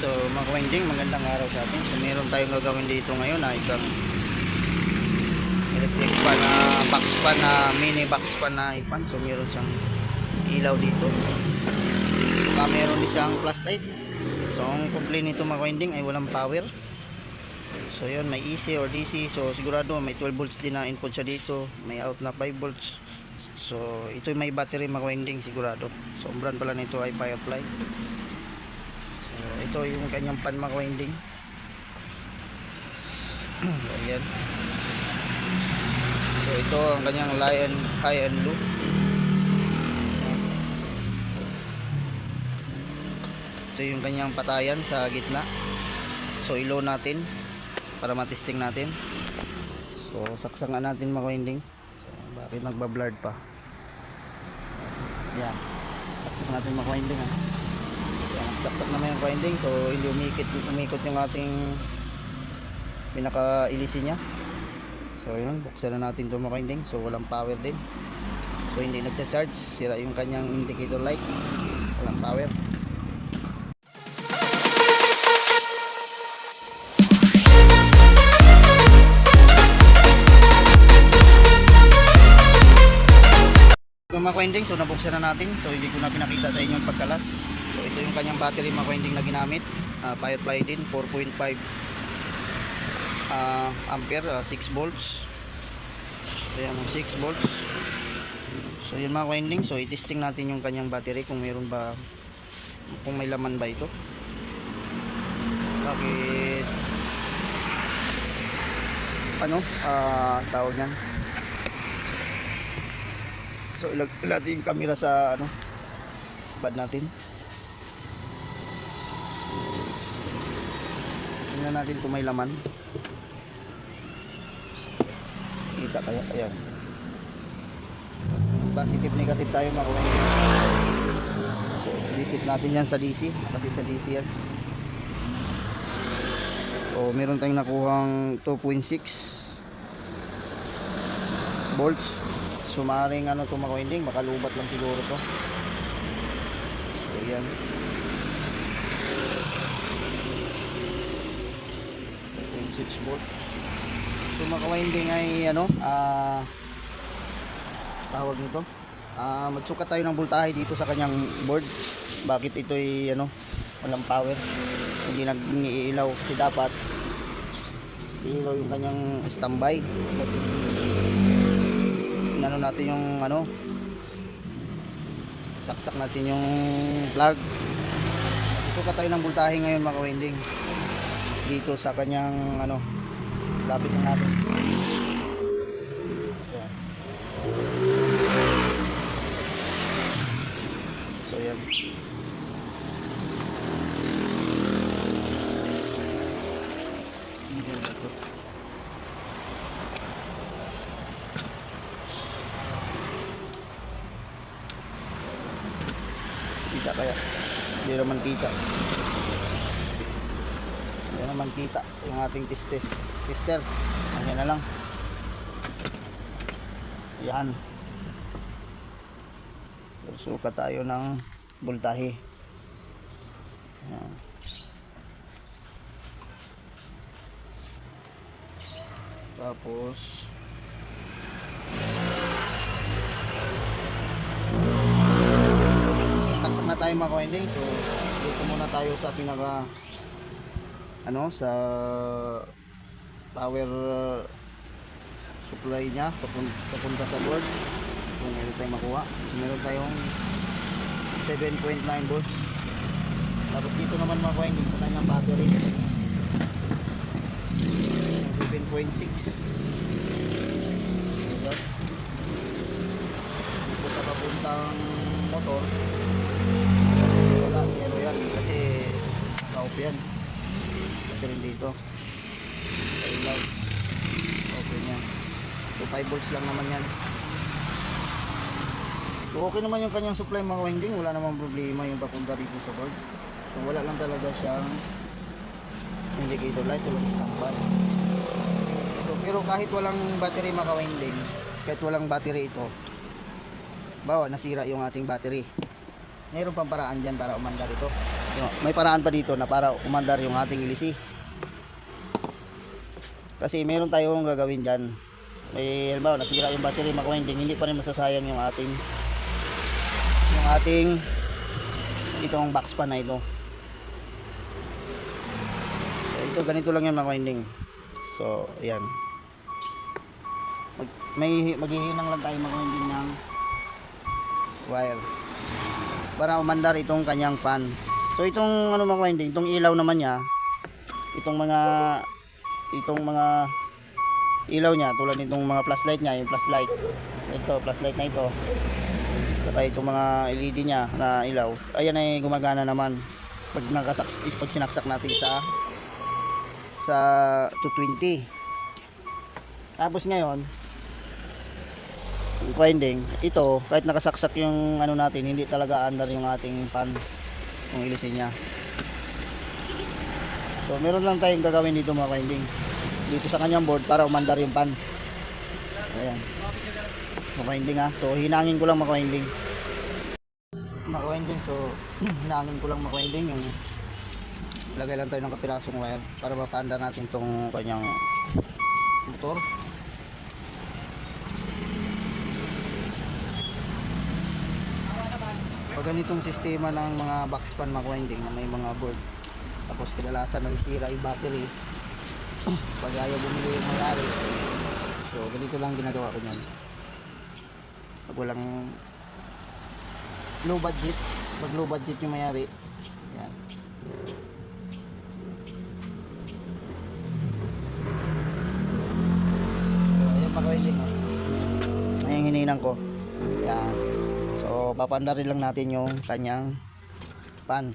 So mga ka-winding, magandang araw sa atin. So meron tayong gagawin dito ngayon na isang electric fan na box fan na mini box fan na ipan. So meron siyang ilaw dito. Meron din siyang flashlight. So ang complaint nito mga ka-winding ay walang power. So yun, may AC or DC. So sigurado may 12 volts din na input siya dito. May out na 5 volts. So ito may battery mga ka-winding sigurado. So ang brand pala nito ay Firefly. So ito yung kanyang pan mga ka-winding. So ayan. So ito ang kanyang high and low. Ito yung kanyang patayan sa gitna. So ilo natin para matesting natin. So saksangan natin mga ka-winding. So bakit nagba-blurred pa? Yan. Saksak natin mga ka-winding. Yan, saksak naman yung ka-winding. So hindi umikot yung ating pinaka-ilisi niya. So yun, buksan na natin ito mga ka-winding. So walang power din. So hindi nagcha-charge. Sira yung kanyang indicator light. Walang power. Mga ka-winding, so nabuksan na natin. So hindi ko na pinakita sa inyo yung pagkalas. So ito yung kanyang battery mga ka-winding na ginamit. Firefly din, 4.5 ampere, 6 volts. So yan, 6 volts. So yun mga ka-winding, so i-testing natin yung kanyang battery kung mayroon ba, kung may laman ba ito. Bakit tawag yan. So ilagay natin yung camera sa bad natin. Tingnan natin kung may laman. Kita kaya, ayan. Positive negative tayo mga ka-winding. So reset natin yan sa DC. Nakasit sa DC yan. So meron tayong nakuhang 2.6 volts. So maaaring ito mga ka-winding, makalubat lang siguro to. So yan. 2.6 volt. So mga ka-winding ay tawag nito. Magsukat tayo ng voltahe dito sa kanyang board. Bakit ito ay walang power. Hindi nag-iilaw kasi dapat iilaw yung kanyang standby. Natin yung saksak natin yung plug. Sukat tayo ng voltahe ngayon mga ka-winding dito sa kanyang lapit lang natin. Ayan. So yan. Single dito. Kita kaya hindi naman kita yung ating tester. Ayan na lang. Ayan, sukat tayo ng voltahe. Ayan. Tapos saksak na tayo mga ka-winding. So dito muna tayo sa pinaka sa power supply nya papunta sa board kung meron tayong makuha. So meron tayong 7.9 volts. Tapos dito naman mga ka-winding sa kanyang battery 7.6. Dito sa papuntang motor wala, zero yan kasi naka-off yan. Ito rin dito okay nya. So 5 volts lang naman yan. So okay naman yung kanyang supply mga ka-winding. Wala namang problema yung papunta dito sa board. So wala lang talaga siyang indicator light, walang standby. So pero kahit walang battery mga ka-winding, kahit walang battery ito, bawa nasira yung ating battery, mayroon pang paraan dyan para umandar ito. So, may paraan pa dito na para umandar yung ating ilisi. Kasi meron tayong gagawin dyan. May halimbawa nasira yung battery mga winding, hindi pa rin masasayang yung ating itong box pan na ito. So, ito ganito lang yan mga winding. So ayan, maghihinang lang tayo mga winding ng wire para umandar itong kanyang fan. So itong ano mga winding, itong ilaw naman niya, itong mga ilaw niya tulad nitong mga flashlight niya, yung flashlight ito, flashlight na ito, saka itong mga LED niya na ilaw, ayan ay gumagana naman pag sinaksak natin sa 220. Tapos ngayon yung winding ito, kahit nakasaksak yung ano natin, hindi talaga under yung ating fan, yung ilisin niya. So meron lang tayong gagawin dito mga winding, dito sa kanyang board para umandar yung pan. Ayan mga winding ha. So hinangin ko lang mga winding. So hinangin ko lang mga winding, yung lagay lang tayo ng kapirasong wire para mapaandar natin tong kanyang motor. Pag ganitong sistema ng mga box pan mga winding na may mga board, tapos kadalasan nasisira yung battery pag ayaw bumili yung may-ari, so ganito lang ginagawa ko nyan. Pag walang low budget, pag low budget yung may-ari, yan, so ayan mga winding, ayan hininang ko, yan. So papandarin lang natin yung kanyang pan.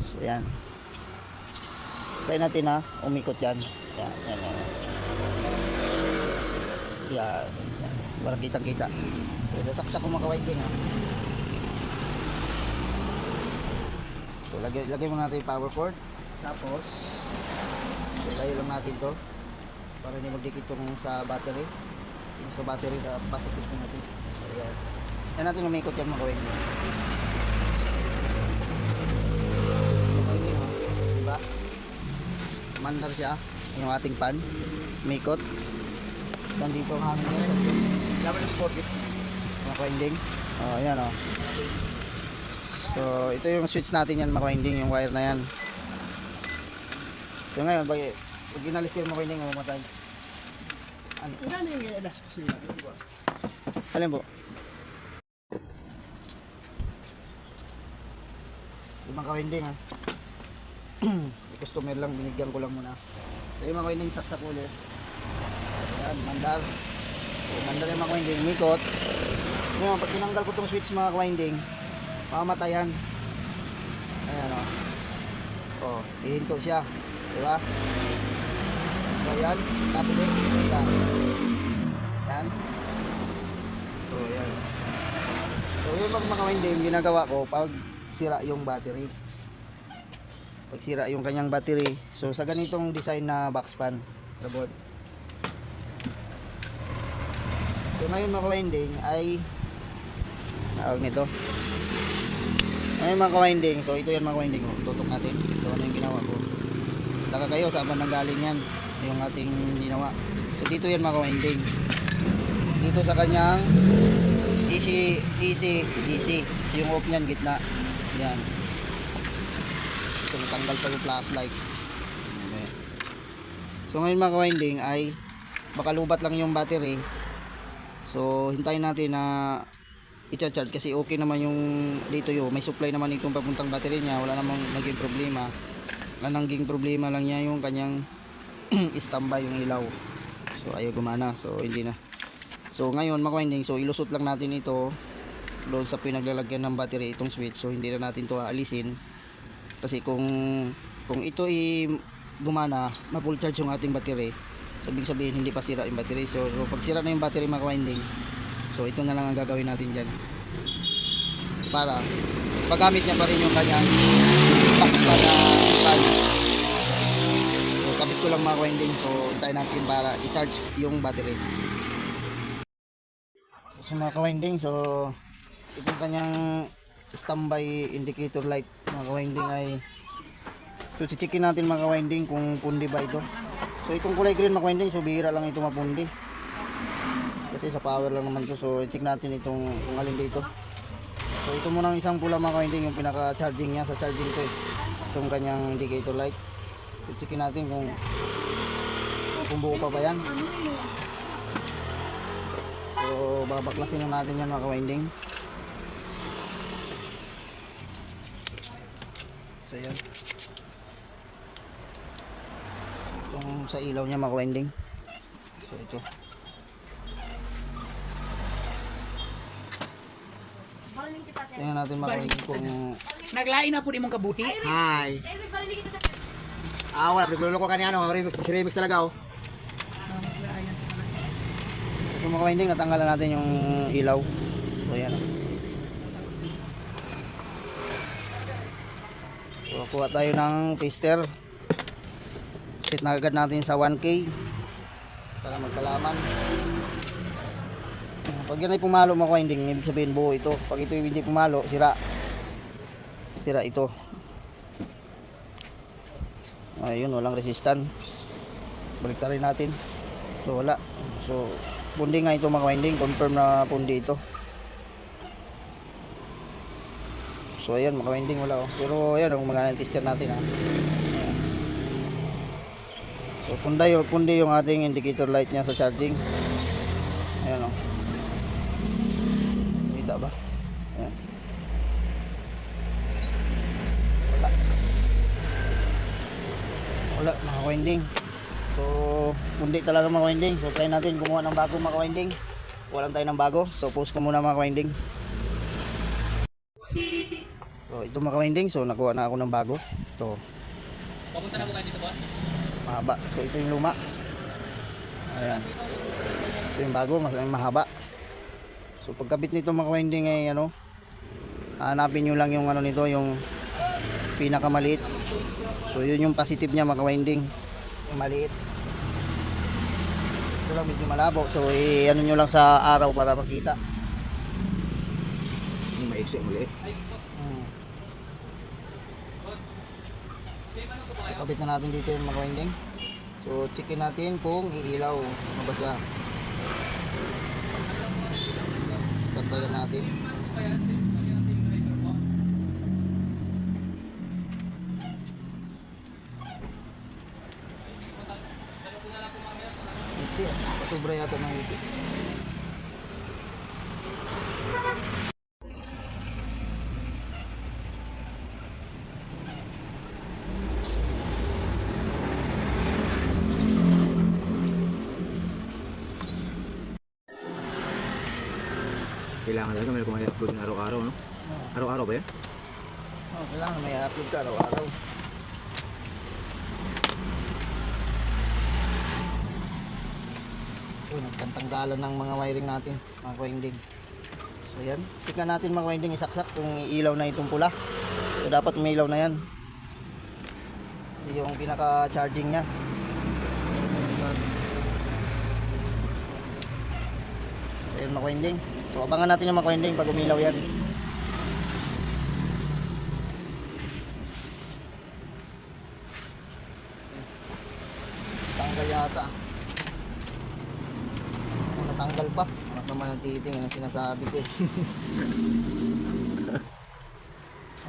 So yan, tayo natin na umikot yan. Yan, yan, yan. Yan, yan. Para kitang kita. So saksak ko mga winding ha. So lagay mo natin yung power cord. Tapos ilayo lang natin to para hindi magdikit yung sa battery. Yung sa battery na positive ko natin. So yan, yan natin umikot yan mga winding. Diba? Mandar siya yung ating pan, umikot. Nandito ang hangin niya. Mga winding. Oh, ayan oh. So ito yung switch natin yan mga winding, yung wire na yan. So ngayon pag inalis ko yung mga winding, mamatay. Ano? Alin po? Ibang ka-winding ha. Customer lang, binigyan ko lang muna. So yung mga winding, saksak ulit. Ayan, mandar. So mandar yung mga winding, mikot. Ngayon, pag tinanggal ko itong switch mga winding, mamatayan. Ayan o. O, ihinto siya. Diba? So ayan, tapos yan. Yan. So ayan. So yung mga winding, ginagawa ko pag sira yung battery. Pag sira yung kanyang battery, so sa ganitong design na box pan sa board. So ngayon mga winding ay tawag nito. Ngayon mga winding, so ito yan mga winding, tutok natin. So ano yung ginawa ko? Taka kayo saan ba nanggaling yan yung ating ginawa. So dito yan mga winding. Dito sa kanyang DC. So yung off niyan gitna. Yan. So natanggal pa yung flashlight. Okay. So ngayon mga winding ay baka lubat lang yung battery. So hintayin natin na i-charge kasi okay naman yung dito may supply naman itong papuntang battery niya, wala namang naging problema. Ang naging problema lang niya yung kanyang standby yung ilaw. So ayaw gumana, so hindi na. So ngayon mga winding, so ilusot lang natin ito doon sa pinaglalagyan ng battery itong switch. So hindi na natin to aalisin kasi kung ito gumana, ma-full charge yung ating battery, sabihin sabihin hindi pa sira yung battery. So pag sira na yung battery mga winding, so ito na lang ang gagawin natin dyan para paggamit niya pa rin yung kanyang box pa na fan. So kabit ko lang mga winding, so hintayin natin para i-charge yung battery. So mga ka-winding, so itong kanyang standby indicator light mga ka-winding ay so checkin natin mga ka-winding kung pundi ba ito. So itong kulay green mga ka-winding, so bihira lang ito mapundi kasi sa power lang naman to. So i-check natin itong kung alin dito. So ito muna ang isang pula mga ka-winding, yung pinaka charging niya sa charging ko itong kanyang indicator light. So checkin natin kung buo pa ba yan. So babaklasin na natin yan mga ka-winding. So yan, itong sa ilaw niya mga ka-winding. So ito, tingnan natin mga ka-winding kung Naglain na po di mong kabuhi. Hi. Wala, nagluloko ka niya, ano, remix talaga, oh. ito mga ka-winding, natanggalan natin yung ilaw. So yan. So kuha tayo ng tester. Set na agad natin sa 1K para magkalaman. Pag yan ay pumalo mga ka-winding, ibig sabihin buo ito. Pag ito hindi pumalo, sira. Sira ito. Ayun, walang resistant. Baliktarin natin. So wala. So pundi nga ito mga ka-winding, confirm na pundi ito. So ayan mga ka-winding, wala oh. Pero ayan, kung magana yung tester natin ha. Ayan. So pundi yung ating indicator light niya sa charging. Ayan oh. Kita ba? Ayan. Wala mga ka-winding. So pundi talaga mga ka-winding. So try natin gumawa ng bago mga ka-winding. Walang tayo ng bago. So post ko muna mga ka-winding. So ito mga ka-winding, so nakuha na ako ng bago. Ito. Papunta na po kayo dito, boss? Mahaba. So ito yung luma. Ayan. Ito yung bago, mas mahaba. So pagkabit nito mga ka-winding ay ano, hanapin nyo lang yung ano nito, yung pinakamaliit. So yun yung positive niya mga ka-winding, yung maliit. Ito lang medyo malabo. So ano nyo lang sa araw para makita. Yung maiksi, muli. Kabit na natin dito yung mga winding. So checkin natin kung iilaw ano ba siya. Bantayan natin. Iksi, sobra yata ng iksi. Kailangan talaga may kumaya upload ng araw-araw, no? Araw-araw ba yan? Oh, kailangan may upload ka araw-araw. So nagtanggalan ng mga wiring natin mga ka-winding. So yan, tingnan natin mga ka-winding, isaksak kung iilaw na itong pula. So dapat may ilaw na yan. Yung pinaka charging nya. So yan mga ka-winding. So abangan natin yung mga ka-winding pag umilaw yan. Tanggal yata. Natanggal pa. Ano naman ang titing, ang sinasabi ko eh.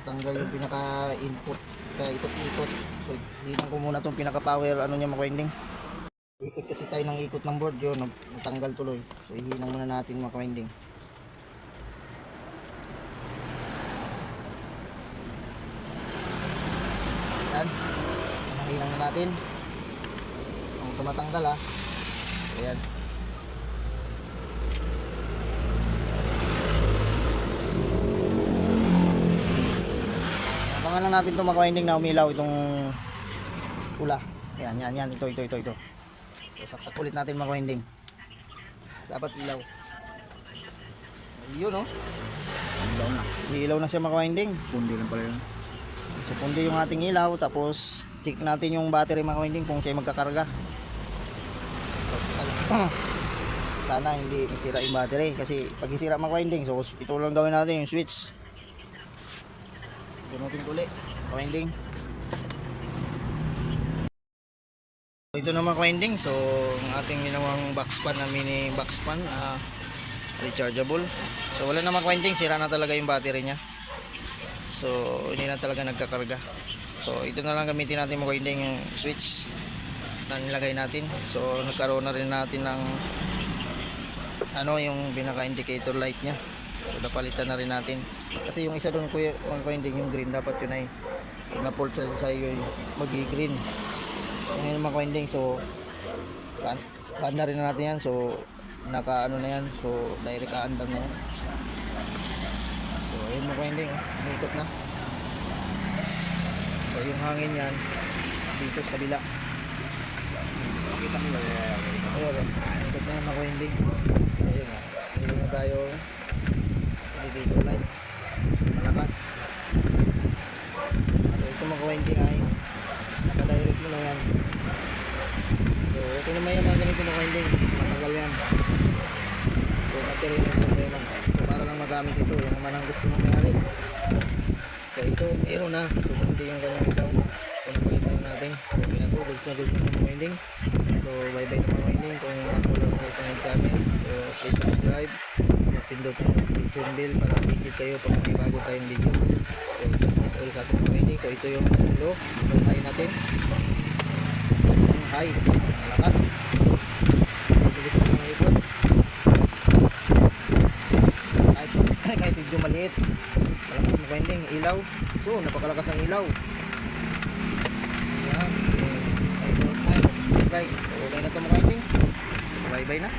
Natanggal yung pinaka-input, ikot-ikot. So hinan ko muna itong pinaka-power ano niya mga ka-winding. Ikot kasi tayo ng ikot ng board yun, natanggal tuloy. So ihinang muna natin mga ka-winding. Yan. Hinang na natin. Kung tumatanggal ha. Ayan. Abangan lang natin itong mga ka-winding na umilaw itong pula. Ayan, yan. Ito. So, saksak ulit natin mga ka-winding. Dapat ilaw. Ayun oh. Ilaw na. Ilaw na siya mga ka-winding. Pundi lang pala yun. So pundi yung ating ilaw, tapos check natin yung battery mga ka-winding kung siya magkakarga. Sana hindi isira yung battery kasi pag isira mga ka-winding, so ito lang gawin natin yung switch. Sunutin ko ulit. Winding. Ito naman winding. So, ang ating ginawang box pan na mini box pan, rechargeable. So, wala namang winding. Sira na talaga yung battery niya. So, hindi na talaga nagkakarga. So, ito na lang gamitin natin mga winding, yung switch na nilagay natin. So, nagkaroon na rin natin ng yung pinaka-indicator light niya. So, napalitan na rin natin. Kasi yung isa doon, kuya, mga winding, yung green, dapat yun ay na-port sa iyo yung magi-green. Ngayon mga winding, so ban na rin na natin yan. So, naka-ano na yan. So, direct ka-andar na yan. So, ayun mga winding, umikot na. So, yung hangin yan dito sa kabila. Kita mo lang. Ayun, umikot na yung mga winding. Ayun, meron na tayo elevator lights. Malakas. So, ito mga winding ay naka-direct mo na yan. So, okay naman yung mga ganito mga winding. Matagal yan. So, battery na yung problema. So, para lang magamit ito. Yan naman ang gusto mong mayari. So, ito, meron na. So, hindi yung kanyang ilaw. So, napalitan na natin. So, okay na ito. Goods na goods na mga winding. So, bye-bye na mga winding. Kung ako lang kayo sa my channel, so, please subscribe. Pindot yung notification bell para updated kayo pag may bago tayong video. So, please ulit sa ating mga winding. So, ito yung low. Itong high natin. Yung high. Malakas. Bilis na mga ikot. Kahit medyo maliit. Malakas mga winding. Ilaw. So, napakalakas ng ilaw. Yan. High. So, okay na ito mga winding. Bye-bye na.